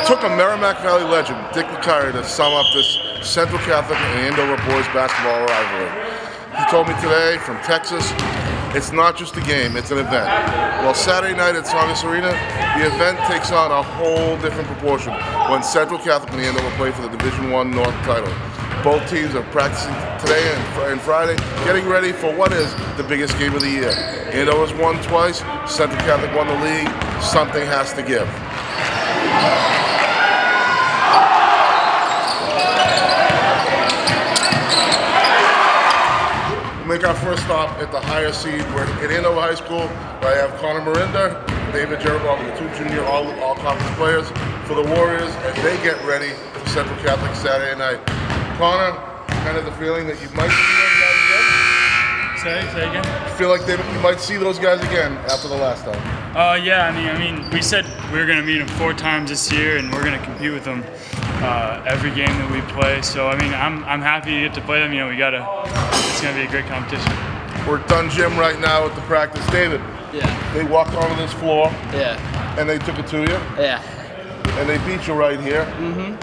took a Merrimack Valley legend, Dick McCarty, to sum up this Central Catholic and Andover boys basketball rivalry. He told me today from Texas, it's not just a game, it's an event. Well, Saturday night at Songus Arena, the event takes on a whole different proportion when Central Catholic and Andover play for the Division I North title. Both teams are practicing today and Friday, getting ready for what is the biggest game of the year. Andover's won twice, Central Catholic won the league, something has to give. We'll make our first stop at the higher seed. We're at Andover High School, where I have Connor Marinda, David Jeroboam, the two junior all-conference players for the Warriors as they get ready for Central Catholic Saturday night. Connor, kind of the feeling that you might see those guys again? Say again? Feel like you might see those guys again after the last time? Yeah, I mean, we said we were going to meet them 4 times this year, and we're going to compete with them every game that we play. So, I mean, I'm happy to get to play them. You know, it's going to be a great competition. We're at Dunn Gym right now at the practice. David, yeah. They walked onto this floor, yeah, and they took it to you, yeah, and they beat you right here. Mm-hmm.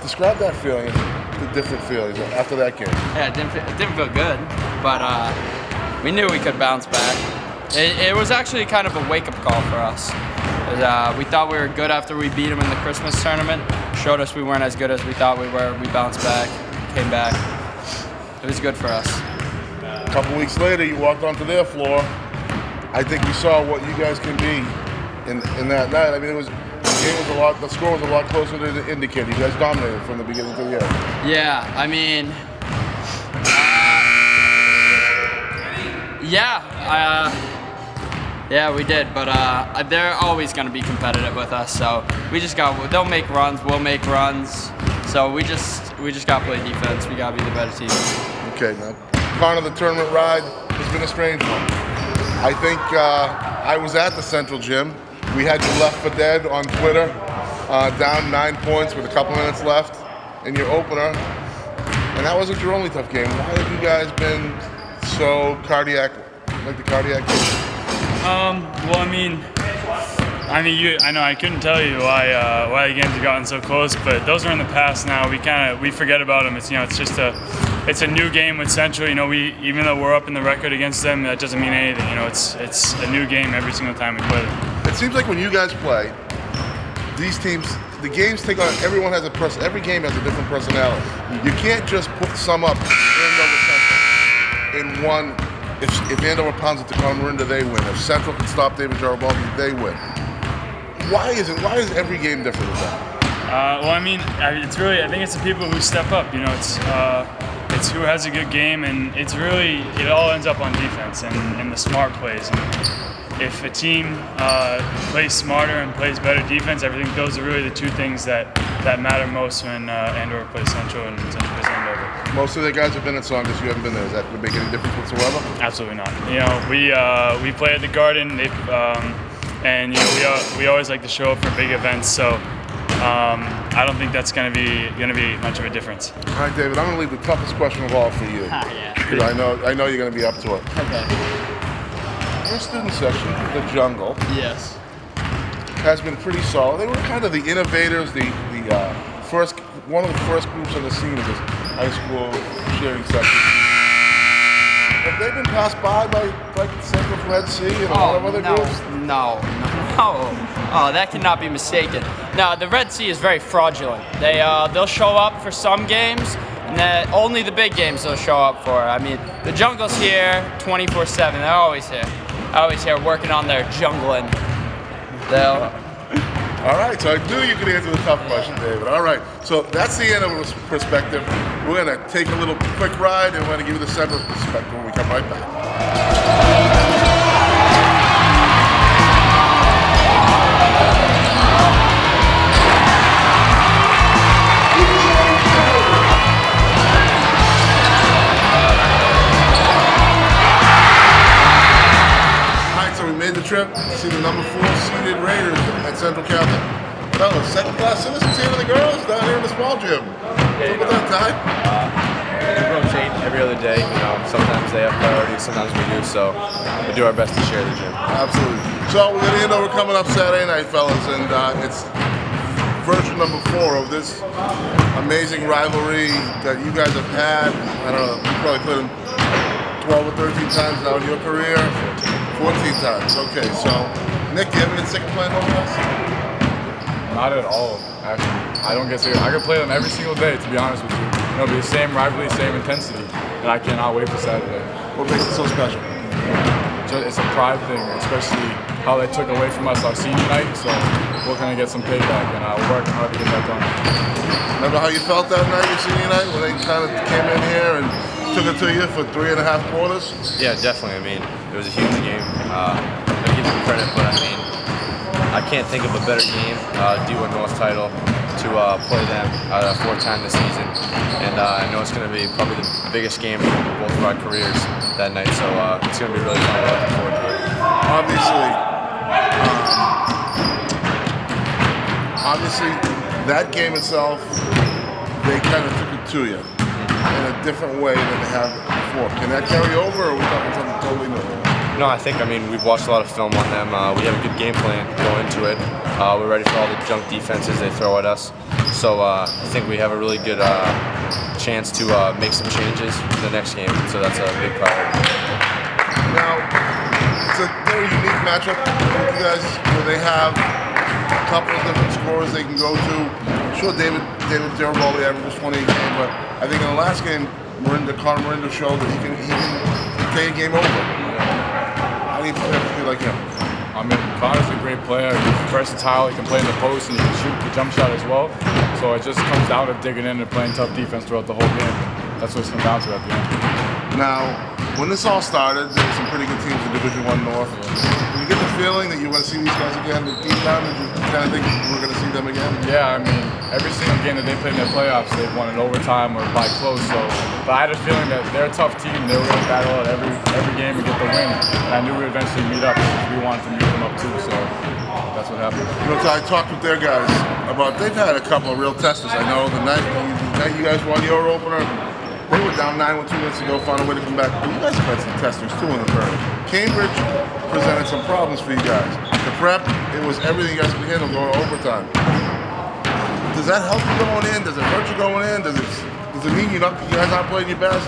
Describe that feeling, the different feelings after that game. Yeah, it didn't feel good, but we knew we could bounce back. It was actually kind of a wake-up call for us. We thought we were good after we beat them in the Christmas tournament. Showed us we weren't as good as we thought we were. We bounced back, came back. It was good for us. A couple weeks later, you walked onto their floor. I think we saw what you guys can be in that night. I mean, the score was a lot closer than it indicated. You guys dominated from the beginning to the end. Yeah, I mean, yeah, we did, but they're always going to be competitive with us. So they'll make runs, we'll make runs. So we just got to play defense. We got to be the better team. Okay, man. Connor, the tournament ride has been a strange one. I think I was at the Central Gym. We had you left for dead on Twitter, down 9 points with a couple minutes left in your opener. And that wasn't your only tough game. Why have you guys been so cardiac, like the cardiac game? Well, I know I couldn't tell you why the games have gotten so close, but those are in the past now. We forget about them. It's a new game with Central. You know, even though we're up in the record against them, that doesn't mean anything. You know, it's a new game every single time we play them. It seems like when you guys play, these teams, the games take on. Everyone has every game has a different personality. You can't just sum up Andover Central in one. If Andover pounds it to Connor Marinda, they win. If Central can stop David Jeroboam, they win. Why is every game different with that? Well, I think it's the people who step up. You know, it's who has a good game, and it all ends up on defense and the smart plays. And if a team plays smarter and plays better defense, those are really the two things that matter most when Andover plays Central and Central plays Andover. Most of the guys have been at Songus. You haven't been there. Does that make any difference whatsoever? Absolutely not. You know, we play at the Garden, and you know we always like to show up for big events. So I don't think that's going to be much of a difference. All right, David. I'm going to leave the toughest question of all for you. Yeah. Because I know you're going to be up to it. Okay. Your student section, the Jungle, Yes. has been pretty solid. They were kind of the innovators, one of the first groups on the scene of this high school cheering section. Have they been passed by like Central Red Sea and a lot of other groups? No. Oh, that cannot be mistaken. No, the Red Sea is very fraudulent. They'll show up for some games, and only the big games they'll show up for. I mean, the Jungle's here 24/7. They're always here working on their jungling. All right, so I knew you could answer the tough question, David. All right, so that's the end of the perspective. We're going to take a little quick ride, and we're going to give you the Central perspective when we come right back. Made the trip to see the number 4 seeded Raiders at Central Catholic. Fellas, second-class citizens here to the girls down here in the small gym. Yeah, What's up, Ty? We rotate every other day. You know, sometimes they have priorities, sometimes we do. So we do our best to share the gym. Absolutely. So we're going to Andover coming up Saturday night, fellas, and it's version number 4 of this amazing rivalry that you guys have had. I don't know, you probably played them 12 or 13 times now in your career. 14 times. Okay, so Nick, you ever get sick of playing those guys? Not at all, actually. I don't get sick. I could play them every single day, to be honest with you. It'll be the same rivalry, same intensity, and I cannot wait for Saturday. What makes it so special? It's a pride thing, especially how they took away from us our senior night, so we're going to get some payback, and we're working hard to get that done. Remember how you felt that night, your senior night, when they kind of came in here and took it to you for 3.5 quarters? Yeah, definitely. I mean, it was a huge game. I give them credit, but I mean, I can't think of a better game, D1 North title, to play them 4th time this season. And I know it's going to be probably the biggest game of both of our careers that night, so it's going to be really fun. Looking forward to it. Obviously, that game itself, they kind of took it to you in a different way than they have before. Can that carry over, or are we talking something totally new? No, I think, we've watched a lot of film on them. We have a good game plan going into it. We're ready for all the junk defenses they throw at us. So I think we have a really good chance to make some changes for the next game. So that's a big priority. Now, it's a very unique matchup with you guys where they have a couple of different scorers they can go to. Sure, David Garibaldi averages 20 a game, but I think in the last game, Connor Marindo showed that he can take a game over. How do you feel like him? I mean, Connor's a great player. He's versatile. He can play in the post and he can shoot the jump shot as well. So it just comes down to digging in and playing tough defense throughout the whole game. That's what it's come down to at the end. Now, when this all started, there were some pretty good teams in Division I North. Did you get the feeling that you want to see these guys again deep down? Did you kind of think we're going to see them again? Yeah, I mean, every single game that they played in their playoffs, they've won in overtime or by close. So, but I had a feeling that they're a tough team. They were going to battle at every game and get the win. And I knew we'd eventually meet up because we wanted to meet them up too. So that's what happened. You know, so I talked with their guys about they've had a couple of real testers. I know the night you guys won your opener, they were down 9 with 2 minutes to go, found a way to come back. But you guys have had some testers too in the third. Cambridge presented some problems for you guys. The prep, it was everything you guys could handle going to overtime. Does that help you going in? Does it hurt you going in? Does it mean you guys not playing your best?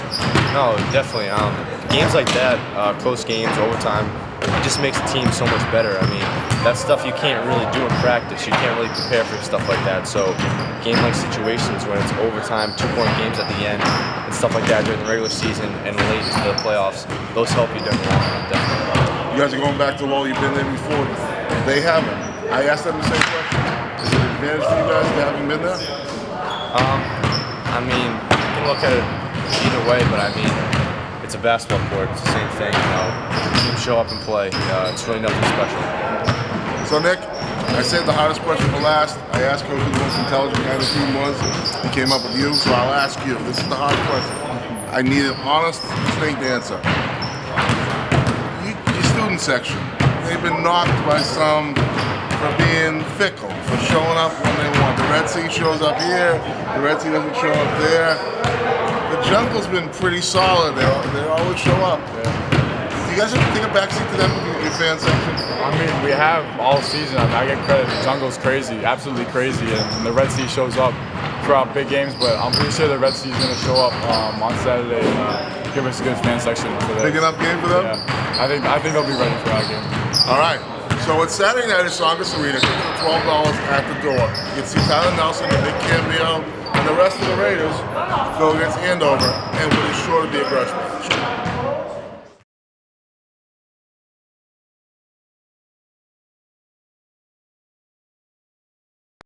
No, definitely. Games like that, close games, overtime, it just makes the team so much better. I mean, that's stuff you can't really do in practice. You can't really prepare for stuff like that. So game-like situations when it's overtime, 2-point games at the end, and stuff like that during the regular season and late into the playoffs, those help you during the long run, definitely. You guys are going back to Lowell. You've been there before. They haven't. I asked them the same question. Is it an advantage for you guys to having been there? I mean, you can look at it either way, but I mean, it's a basketball court. It's the same thing, you know. Teams show up and play. It's really nothing special. So, Nick, I said the hardest question for last. I asked Coach who the most intelligent guy on the team was. He came up with you, so I'll ask you. This is the hard question. I need an honest, distinct answer. Your student section, they've been knocked by some for being fickle, for showing up when they want. The Red Sea shows up here, the Red Sea doesn't show up there. The Jungle's been pretty solid. They always show up. Do you guys have to take a backseat to them with your fan section? I mean, we have all season. I mean, I get credit. The Jungle's crazy, absolutely crazy, and the Red Sea shows up for our big games. But I'm pretty sure the Red Sea is going to show up on Saturday and give us a good fan section for that. Big enough game for them? Yeah, I think they'll be ready for our game. All right. So it's Saturday night at Songus Arena. Tickets are $12 at the door. You can see Tyler Nelson, the big cameo, and the rest of the Raiders go against Andover, and what is sure to be a grudge match.